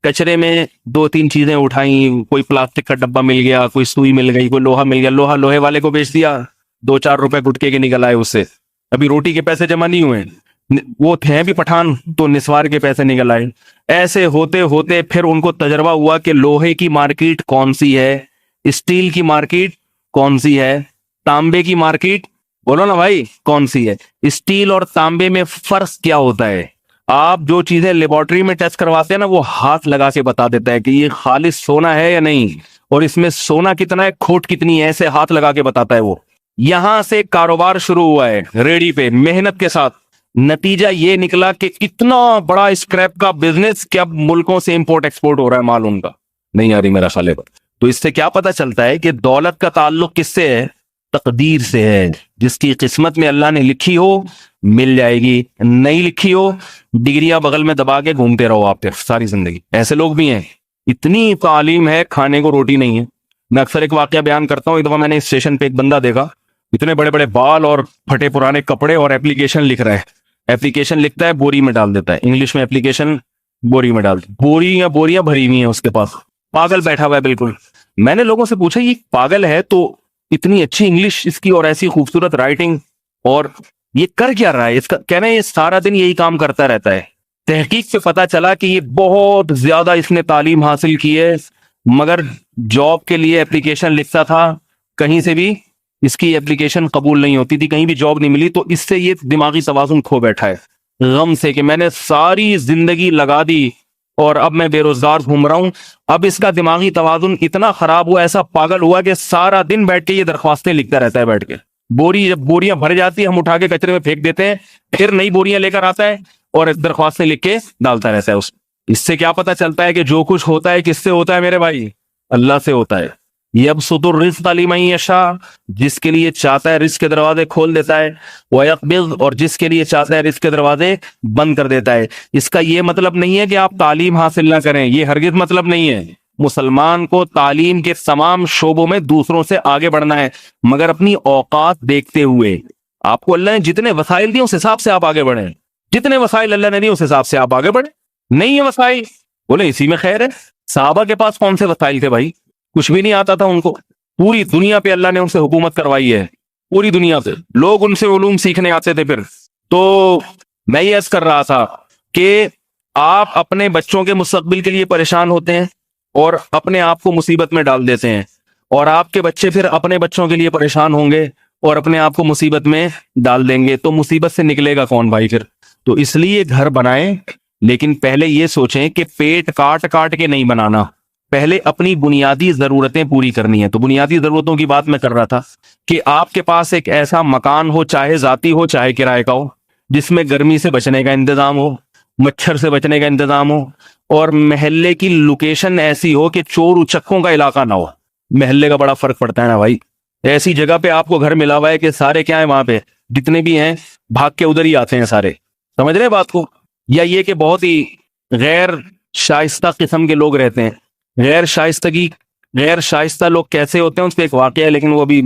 کچرے میں 2-3 چیزیں اٹھائیں, کوئی پلاسٹک کا ڈبہ مل گیا, کوئی سوئی مل گئی, کوئی لوہا مل گیا, لوہے والے کو بیچ دیا, 2-4 روپے گٹکے کے نکل آئے اس سے. ابھی روٹی کے پیسے جمع نہیں ہوئے, وہ تھے بھی پٹھان تو نسوار کے پیسے نکل آئے. ایسے ہوتے ہوتے پھر ان کو تجربہ ہوا کہ لوہے کی مارکیٹ کون سی ہے, اسٹیل کی مارکیٹ کون سی ہے, تانبے کی مارکیٹ بولو نا بھائی کون سی ہے. اسٹیل اور تانبے میں فرق کیا ہوتا ہے؟ آپ جو چیزیں لیبارٹری میں ٹیسٹ کرواتے ہیں نا, وہ ہاتھ لگا کے بتا دیتا ہے کہ یہ خالص سونا ہے یا نہیں, اور اس میں سونا کتنا ہے, کھوٹ کتنی ہے, ایسے ہاتھ لگا کے بتاتا ہے وہ. یہاں سے کاروبار شروع ہوا ہے ریڈی پہ محنت کے ساتھ. نتیجہ یہ نکلا کہ اتنا بڑا اسکریپ کا بزنس کہ اب ملکوں سے امپورٹ ایکسپورٹ ہو رہا ہے مال ان کا. نہیں آ رہی میرا خالے پر. تو اس سے کیا پتا چلتا ہے کہ دولت کا تعلق کس سے ہے؟ تقدیر سے ہے. جس کی قسمت میں اللہ نے لکھی ہو مل جائے گی, نہیں لکھی ہو ڈگریاں بغل میں دبا کے گھومتے رہو آپ پھر ساری زندگی. ایسے لوگ بھی ہیں, اتنی تعلیم ہے کھانے کو روٹی نہیں ہے. میں اکثر ایک واقعہ بیان کرتا ہوں. ایک دفعہ میں نے اسٹیشن پہ ایک بندہ دیکھا, اتنے بڑے بڑے بال اور پھٹے پرانے کپڑے, اور ایپلیکیشن لکھ رہا ہے. ایپلیکیشن لکھتا ہے, بوری میں ڈال دیتا ہے, انگلش میں ایپلیکیشن بوری میں ڈال, بوریاں بھری ہوئی ہیں اس کے پاس. پاگل بیٹھا ہوا ہے بالکل. میں نے لوگوں سے پوچھا یہ پاگل ہے تو اتنی اچھی انگلش اس کی اور ایسی خوبصورت رائٹنگ, اور یہ کر کیا رہا ہے؟ اس کا کہنا ہے یہ سارا دن یہی کام کرتا رہتا ہے. تحقیق سے پتا چلا کہ یہ بہت زیادہ اس نے تعلیم حاصل کی ہے, مگر جاب کے لیے ایپلیکیشن لکھتا تھا, کہیں سے بھی اس کی ایپلیکیشن قبول نہیں ہوتی تھی, کہیں بھی جاب نہیں ملی. تو اس سے یہ دماغی توازن کھو بیٹھا ہے غم سے کہ میں نے ساری زندگی لگا دی اور اب میں بے روزگار گھوم رہا ہوں. اب اس کا دماغی توازن اتنا خراب ہوا, ایسا پاگل ہوا کہ سارا دن بیٹھ کے یہ درخواستیں لکھتا رہتا ہے بیٹھ کے. جب بوریاں بھر جاتی ہیں ہم اٹھا کے کچرے میں پھینک دیتے ہیں, پھر نئی بوریاں لے کر آتا ہے اور درخواستیں لکھ کے ڈالتا رہتا ہے. اس سے کیا پتا چلتا ہے کہ جو کچھ ہوتا ہے کس سے ہوتا ہے میرے بھائی؟ اللہ سے ہوتا ہے. یبسط الرزق لمن یشاء, جس کے لیے چاہتا ہے رزق کے دروازے کھول دیتا ہے, ویقبض, اور جس کے لیے چاہتا ہے رزق کے دروازے بند کر دیتا ہے. اس کا یہ مطلب نہیں ہے کہ آپ تعلیم حاصل نہ کریں, یہ ہرگز مطلب نہیں ہے. مسلمان کو تعلیم کے تمام شعبوں میں دوسروں سے آگے بڑھنا ہے, مگر اپنی اوقات دیکھتے ہوئے. آپ کو اللہ نے جتنے وسائل دیے اس حساب سے آپ آگے بڑھیں, جتنے وسائل اللہ نے دیے اس حساب سے آپ آگے بڑھیں. نہیں ہے وسائل, بولے اسی میں خیر ہے. صحابہ کے پاس کون سے وسائل تھے بھائی؟ کچھ بھی نہیں آتا تھا ان کو. پوری دنیا پہ اللہ نے ان سے حکومت کروائی ہے, پوری دنیا سے لوگ ان سے علوم سیکھنے آتے تھے. پھر تو میں یہ عرض کر رہا تھا کہ آپ اپنے بچوں کے مستقبل کے لیے پریشان ہوتے ہیں اور اپنے آپ کو مصیبت میں ڈال دیتے ہیں, اور آپ کے بچے پھر اپنے بچوں کے لیے پریشان ہوں گے اور اپنے آپ کو مصیبت میں ڈال دیں گے. تو مصیبت سے نکلے گا کون بھائی پھر؟ تو اس لیے گھر بنائیں, لیکن پہلے یہ سوچیں کہ پیٹ کاٹ کاٹ کے نہیں بنانا, پہلے اپنی بنیادی ضرورتیں پوری کرنی ہے. تو بنیادی ضرورتوں کی بات میں کر رہا تھا کہ آپ کے پاس ایک ایسا مکان ہو, چاہے ذاتی ہو چاہے کرائے کا ہو, جس میں گرمی سے بچنے کا انتظام ہو, مچھر سے بچنے کا انتظام ہو, اور محلے کی لوکیشن ایسی ہو کہ چور اچکوں کا علاقہ نہ ہو. محلے کا بڑا فرق پڑتا ہے نا بھائی. ایسی جگہ پہ آپ کو گھر ملا ہوا ہے کہ سارے کیا ہیں وہاں پہ, جتنے بھی ہیں بھاگ کے ادھر ہی آتے ہیں سارے. سمجھ رہے ہیں بات کو؟ یا یہ کہ بہت ہی غیر شائستہ قسم کے لوگ رہتے ہیں. غیر شائستہ لوگ کیسے ہوتے ہیں اس پہ ایک واقعہ ہے, لیکن وہ بھی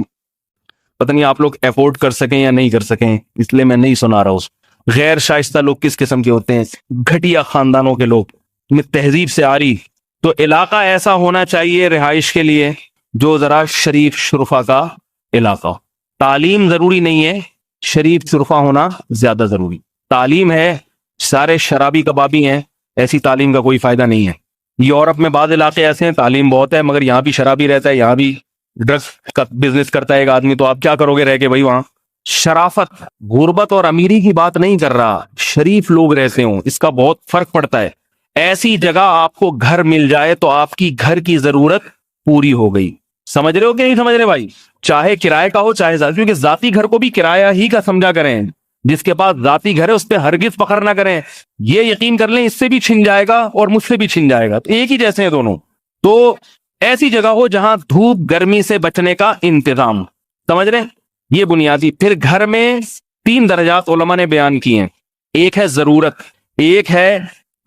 پتہ نہیں آپ لوگ افورڈ کر سکیں یا نہیں کر سکیں, اس لیے میں نہیں سنا رہا. اس غیر شائستہ لوگ کس قسم کے ہوتے ہیں؟ گھٹیا خاندانوں کے لوگ, میں تہذیب سے آ رہی. تو علاقہ ایسا ہونا چاہیے رہائش کے لیے جو ذرا شریف شرفا کا علاقہ. تعلیم ضروری نہیں ہے, شریف شرفا ہونا زیادہ ضروری. تعلیم ہے سارے شرابی کبابی ہیں, ایسی تعلیم کا کوئی فائدہ نہیں ہے. یورپ میں بعض علاقے ایسے ہیں تعلیم بہت ہے مگر یہاں بھی شرابی رہتا ہے, یہاں بھی ڈرگس کا بزنس کرتا ہے ایک آدمی. تو آپ کیا کرو گے رہ کے بھائی وہاں؟ شرافت, غربت اور امیری کی بات نہیں کر رہا, شریف لوگ رہتے ہوں, اس کا بہت فرق پڑتا ہے. ایسی جگہ آپ کو گھر مل جائے تو آپ کی گھر کی ضرورت پوری ہو گئی. سمجھ رہے ہو کہ نہیں سمجھ رہے بھائی؟ چاہے کرائے کا ہو چاہے ذاتی, کیونکہ ذاتی گھر کو بھی کرایہ ہی کا سمجھا کریں. جس کے پاس ذاتی گھر ہے اس پہ ہرگز فخر نہ کریں. یہ یقین کر لیں اس سے بھی چھن جائے گا اور مجھ سے بھی چھن جائے گا, تو ایک ہی جیسے ہیں دونوں. تو ایسی جگہ ہو جہاں دھوپ گرمی سے بچنے کا انتظام, سمجھ رہے ہیں, یہ بنیادی. پھر گھر میں 3 درجات علماء نے بیان کیے ہیں. ایک ہے ضرورت, ایک ہے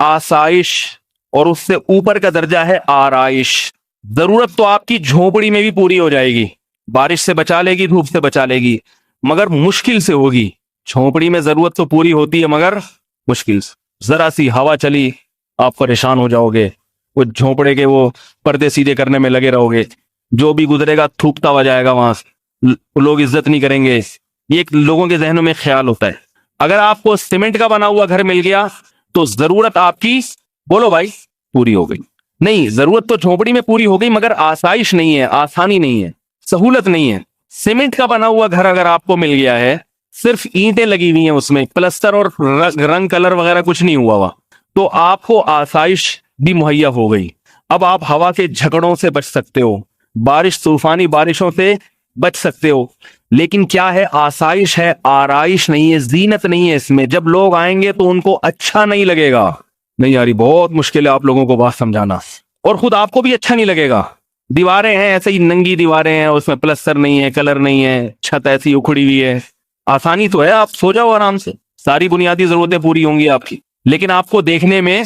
آسائش, اور اس سے اوپر کا درجہ ہے آرائش. ضرورت تو آپ کی جھونپڑی میں بھی پوری ہو جائے گی, بارش سے بچا لے گی, دھوپ سے بچا لے گی, مگر مشکل سے ہوگی. جھونپڑی میں ضرورت تو پوری ہوتی ہے مگر مشکل سے. ذرا سی ہوا چلی آپ پریشان ہو جاؤ گے, وہ جھونپڑے کے وہ پردے سیدھے کرنے میں لگے رہو گے, جو بھی گزرے گا تھوکتا ہوا جائے گا, وہاں لوگ عزت نہیں کریں گے. یہ ایک لوگوں کے ذہنوں میں خیال ہوتا ہے. اگر آپ کو سیمنٹ کا بنا ہوا گھر مل گیا تو ضرورت آپ کی, بولو بھائی, پوری ہو گئی. نہیں, ضرورت تو جھونپڑی میں پوری ہو گئی مگر آسائش نہیں ہے, آسانی نہیں ہے, سہولت نہیں ہے. سیمنٹ کا بنا ہوا گھر اگر آپ کو مل گیا ہے, صرف اینٹیں لگی ہوئی ہیں, اس میں پلسٹر اور رنگ کلر وغیرہ کچھ نہیں ہوا تو آپ کو آسائش بھی مہیا ہو گئی. اب آپ ہوا کے جھگڑوں سے بچ سکتے ہو, طوفانی بارشوں سے بچ سکتے ہو. لیکن کیا ہے, آسائش ہے, آرائش نہیں ہے, زینت نہیں ہے اس میں. جب لوگ آئیں گے تو ان کو اچھا نہیں لگے گا. نہیں یاری, بہت مشکل ہے آپ لوگوں کو بات سمجھانا, اور خود آپ کو بھی اچھا نہیں لگے گا. دیواریں ہیں ایسے ہی ننگی دیواریں ہیں, اس میں پلسٹر نہیں ہے, کلر نہیں ہے, چھت ایسی اکھڑی ہوئی ہے. آسانی تو ہے, آپ سو جاؤ آرام سے, ساری بنیادی ضرورتیں پوری ہوں گی آپ کی, لیکن آپ کو دیکھنے میں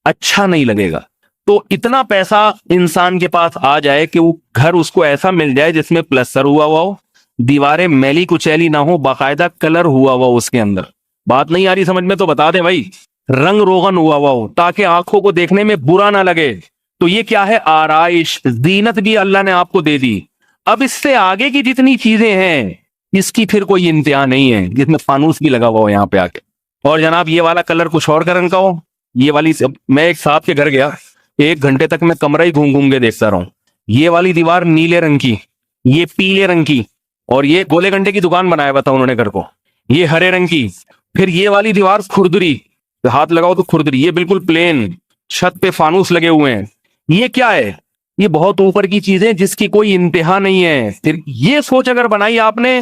اچھا نہیں لگے گا. تو اتنا پیسہ انسان کے پاس آ جائے کہ وہ گھر اس کو ایسا مل جائے جس میں پلسٹر ہوا ہو, دیواریں میلی کچیلی نہ ہو, باقاعدہ کلر ہوا ہوا اس کے اندر. بات نہیں آ رہی سمجھ میں تو بتا دیں بھائی, رنگ روغن ہوا ہوا ہو تاکہ آنکھوں کو دیکھنے میں برا نہ لگے. تو یہ کیا ہے, آرائش, زینت بھی اللہ نے آپ کو دے دی. اب اس سے آگے کی جتنی چیزیں ہیں اس کی پھر کوئی انتہا نہیں ہے, جس میں فانوس بھی لگا ہوا ہو یہاں پہ آ کے. اور جناب یہ والا کلر کچھ اور کا رنگ کا ہو, یہ والی میں ایک صاحب کے گھر گیا, 1 گھنٹے تک میں کمرہ ہی گھوم گھوم کے دیکھتا رہا ہوں. یہ والی دیوار نیلے رنگ کی, یہ پیلے رنگ کی, اور یہ گولے گھنٹے کی دکان بنایا ہوا تھا انہوں نے گھر کو, یہ ہرے رنگ کی. پھر یہ والی دیوار کھردری, ہاتھ لگاؤ تو کھردری, یہ بالکل پلین, چھت پہ فانوس لگے ہوئے ہیں. یہ کیا ہے, یہ بہت اوپر کی چیزیں جس کی کوئی انتہا نہیں ہے. پھر یہ سوچ اگر بنائی آپ نے,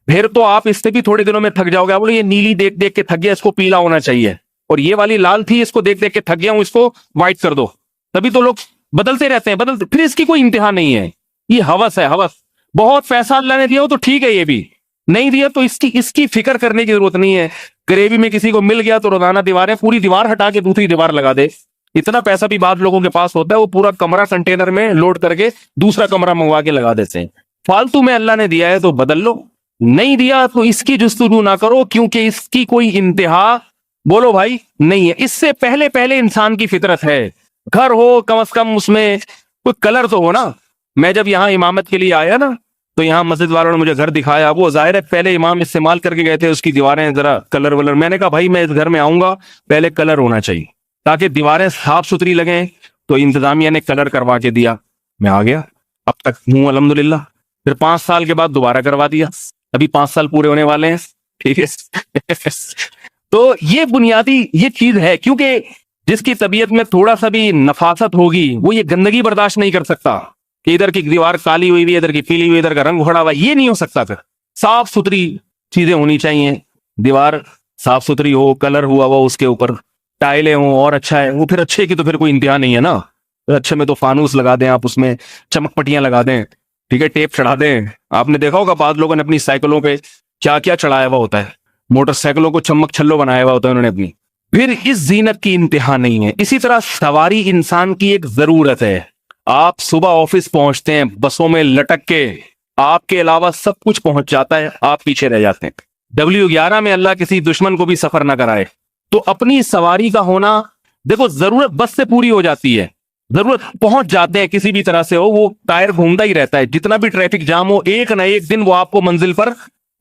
پھر تو آپ اس سے بھی تھوڑے دنوں میں تھک جاؤ گے. بولے یہ نیلی دیکھ دیکھ کے تھک گیا, اس کو پیلا ہونا چاہیے, اور یہ والی لال تھی, اس کو دیکھ دیکھ کے تھک گیا ہوں, اس کو وائٹ کر دو. تبھی تو لوگ بدلتے رہتے ہیں, بدلتے, پھر اس کی کوئی انتہا نہیں ہے. یہ ہوس ہے, ہوس. بہت پیسہ اللہ نے دیا ہو تو ٹھیک ہے, یہ بھی نہیں دیا تو اس کی فکر کرنے کی ضرورت نہیں ہے. گریوی میں کسی کو مل گیا تو روزانہ دیواریں, پوری دیوار ہٹا کے دوسری دیوار لگا دے. اتنا پیسہ بھی بعض لوگوں کے پاس ہوتا ہے, وہ پورا کمرہ کنٹینر میں لوڈ کر کے دوسرا کمرہ منگوا کے لگا دیتے ہیں. فالتو میں اللہ نے دیا ہے تو بدل لو, نہیں دیا تو اس کی جستجو نہ کرو, کیونکہ اس کی کوئی انتہا, بولو بھائی, نہیں ہے. اس سے پہلے پہلے انسان کی فطرت ہے, گھر ہو کم از کم اس میں کوئی کلر تو ہو نا. میں جب یہاں امامت کے لیے آیا نا تو یہاں مسجد والوں نے مجھے گھر دکھایا, وہ ظاہر ہے پہلے امام استعمال کر کے گئے تھے, اس کی دیواریں ذرا کلر ولر. میں نے کہا بھائی میں اس گھر میں آؤں گا, پہلے کلر ہونا چاہیے تاکہ دیواریں صاف ستھری لگیں. تو انتظامیہ نے کلر کروا کے دیا, میں آ گیا, اب تک ہوں الحمدللہ. پھر 5 سال کے بعد دوبارہ کروا دیا, ابھی 5 سال پورے ہونے والے ہیں, ٹھیک ہے. تو یہ بنیادی یہ چیز ہے, کیونکہ جس کی طبیعت میں تھوڑا سا بھی نفاست ہوگی وہ یہ گندگی برداشت نہیں کر سکتا کہ ادھر کی دیوار کالی ہوئی ہوئی, ادھر کی پیلی ہوئی, ادھر کا رنگ اکھڑا ہوا, یہ نہیں ہو سکتا. پھر صاف ستھری چیزیں ہونی چاہیے, دیوار صاف ستھری ہو, کلر ہوا ہوا اس کے اوپر, ٹائلیں ہوں, اور اچھا ہے وہ. پھر اچھے کی تو پھر کوئی انتہا نہیں ہے نا. اچھے میں تو فانوس لگا دیں آپ, اس میں چمک پٹیاں لگا دیں, ٹھیک ہے, ٹیپ چڑھا دیں. آپ نے دیکھا ہوگا بعض لوگوں نے اپنی سائیکلوں پہ کیا کیا چڑھایا ہوا ہوتا ہے, موٹر سائیکلوں کو چمک چھلو بنایا ہوا ہوتا ہے انہوں نے اپنی. پھر اس زینت کی انتہا نہیں ہے. اسی طرح سواری انسان کی ایک ضرورت ہے. آپ صبح آفس پہنچتے ہیں بسوں میں لٹک کے, آپ کے علاوہ سب کچھ پہنچ جاتا ہے, آپ پیچھے رہ جاتے ہیں. W11 میں اللہ کسی دشمن کو بھی سفر نہ کرائے. تو اپنی سواری کا ہونا, دیکھو ضرورت بس سے پوری ہو جاتی ہے, ضرورت پہنچ جاتے ہیں کسی بھی طرح سے ہو, وہ ٹائر گھومتا ہی رہتا ہے. جتنا بھی ٹریفک جام ہو, ایک نہ ایک دن وہ آپ کو منزل پر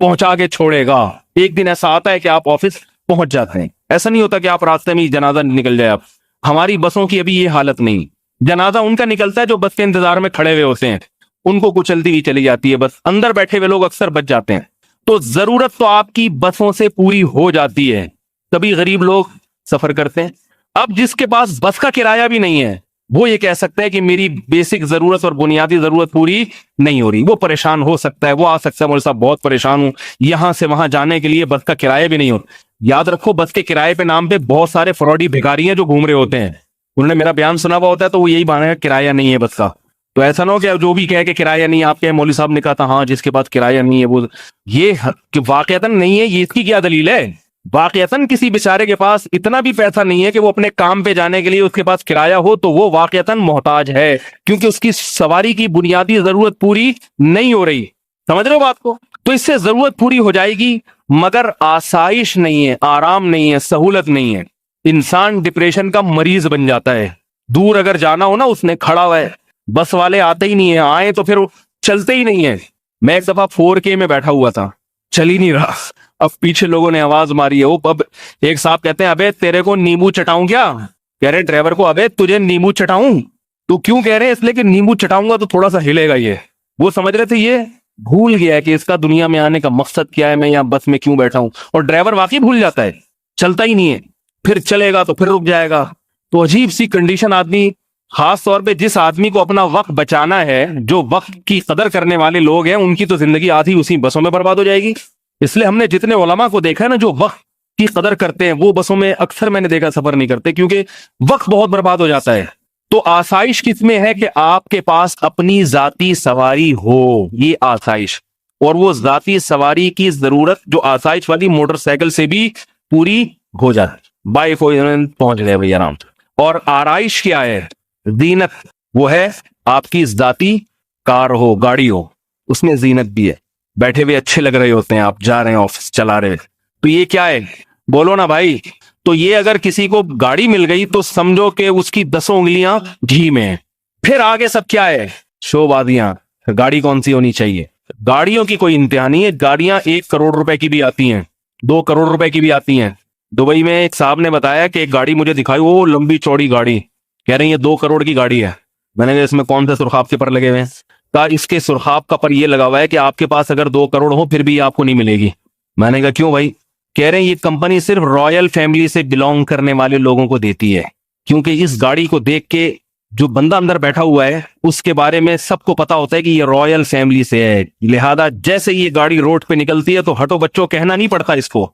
پہنچا کے چھوڑے گا. ایک دن ایسا آتا ہے کہ آپ آفس پہنچ جاتے ہیں. ایسا نہیں ہوتا کہ آپ راستے میں جنازہ نکل جائے. آپ ہماری بسوں کی ابھی یہ حالت نہیں. جنازہ ان کا نکلتا ہے جو بس کے انتظار میں کھڑے ہوئے ہوتے ہیں, ان کو کچلتی ہوئی چلی جاتی ہے بس, اندر بیٹھے ہوئے لوگ اکثر بچ جاتے ہیں. تو ضرورت تو آپ کی بسوں سے پوری ہو جاتی ہے, تبھی غریب لوگ سفر کرتے ہیں. اب جس کے پاس بس کا کرایہ بھی نہیں ہے وہ یہ کہہ سکتا ہے کہ میری بیسک ضرورت اور بنیادی ضرورت پوری نہیں ہو رہی. وہ پریشان ہو سکتا ہے, وہ آ سکتا ہے مولوی صاحب بہت پریشان ہوں, یہاں سے وہاں جانے کے لیے بس کا کرایہ بھی نہیں ہوتا. یاد رکھو بس کے کرائے پہ نام پہ بہت سارے فراڈی بھکاری ہیں جو گھوم رہے ہوتے ہیں. انہوں نے میرا بیان سنا ہوا ہوتا ہے تو وہ یہی بہانا ہے کرایہ نہیں ہے بس کا. تو ایسا نہ ہو کہ جو بھی کہے کہ کرایہ نہیں, آپ کے مولوی صاحب نے کہا تھا ہاں جس کے پاس کرایہ نہیں ہے وہ یہ کہ واقعتاً نہیں ہے, یہ اس کی کیا دلیل ہے؟ واقعتاً کسی بیچارے کے پاس اتنا بھی پیسہ نہیں ہے کہ وہ اپنے کام پہ جانے کے لیے اس کے پاس کرایہ ہو, تو وہ واقعتاً محتاج ہے, کیونکہ اس کی سواری کی بنیادی ضرورت پوری نہیں ہو رہی. سمجھ رہے ہو بات کو؟ تو اس سے ضرورت پوری ہو جائے گی مگر آسائش نہیں ہے, آرام نہیں ہے, سہولت نہیں ہے. انسان ڈپریشن کا مریض بن جاتا ہے. دور اگر جانا ہو نا, اس نے کھڑا ہوا ہے, بس والے آتے ہی نہیں ہیں, آئے تو پھر چلتے ہی نہیں ہیں. میں ایک دفعہ 4K میں بیٹھا ہوا تھا, چل ہی نہیں رہا. اب پیچھے لوگوں نے آواز ماری ہے, اب ایک صاحب کہتے ہیں ابے تیرے کو نیمبو چٹاؤں کیا؟ کہہ رہے ڈرائیور کو ابے تجھے نیمبو چٹاؤں. تو کیوں کہہ رہے ہیں؟ اس لیے کہ نیمبو چٹاؤں گا تو تھوڑا سا ہلے گا. یہ وہ سمجھ رہے تھے, یہ بھول گیا ہے کہ اس کا دنیا میں آنے کا مقصد کیا ہے, میں یہاں بس میں کیوں بیٹھا ہوں. اور ڈرائیور واقعی بھول جاتا ہے, چلتا ہی نہیں ہے, پھر چلے گا تو پھر رک جائے گا. تو عجیب سی کنڈیشن. آدمی خاص طور پہ جس آدمی کو اپنا وقت بچانا ہے, جو وقت کی قدر کرنے والے لوگ ہیں, ان کی تو زندگی آدھی اسی بسوں میں برباد ہو جائے گی. اس لیے ہم نے جتنے علماء کو دیکھا ہے نا جو وقت کی قدر کرتے ہیں, وہ بسوں میں اکثر میں نے دیکھا سفر نہیں کرتے, کیونکہ وقت بہت برباد ہو جاتا ہے. تو آسائش کس میں ہے کہ آپ کے پاس اپنی ذاتی سواری ہو, یہ آسائش. اور وہ ذاتی سواری کی ضرورت جو آسائش والی موٹر سائیکل سے بھی پوری ہو جائے. بائی پہنچ گئے بھائی آرام سے. اور آرائش کیا ہے؟ زینت. وہ ہے آپ کی ذاتی کار ہو, گاڑی ہو, اس میں زینت بھی ہے, بیٹھے ہوئے اچھے لگ رہے ہوتے ہیں, آپ جا رہے ہیں آفس چلا رہے, تو یہ کیا ہے؟ بولو نا بھائی. تو یہ اگر کسی کو گاڑی مل گئی تو سمجھو کہ اس کی 10 انگلیاں گھی میں ہیں. پھر آگے سب کیا ہے؟ شو بازیاں. گاڑی کون سی ہونی چاہیے؟ گاڑیوں کی کوئی انتہا نہیں ہے. گاڑیاں 1 کروڑ روپے کی بھی آتی ہیں, 2 کروڑ روپے کی بھی آتی ہیں. دبئی میں ایک صاحب نے بتایا کہ ایک گاڑی مجھے دکھائی, وہ لمبی چوڑی گاڑی, کہہ رہے ہیں یہ 2 کروڑ کی گاڑی ہے. میں نے کہا اس میں کون سے سرخاب کے پر لگے ہوئے ہیں؟ کہا اس کے سرخاب کا پر یہ لگا ہوا ہے کہ آپ کے پاس اگر 2 کروڑ ہو پھر بھی آپ کو نہیں ملے گی. میں نے کہا کیوں بھائی؟ کہہ رہے ہیں یہ کمپنی صرف رائل فیملی سے بلونگ کرنے والے لوگوں کو دیتی ہے, کیونکہ اس گاڑی کو دیکھ کے جو بندہ اندر بیٹھا ہوا ہے اس کے بارے میں سب کو پتا ہوتا ہے کہ یہ رائل فیملی سے ہے, لہذا جیسے یہ گاڑی روڈ پہ نکلتی ہے تو ہٹو بچوں کہنا نہیں پڑتا اس کو.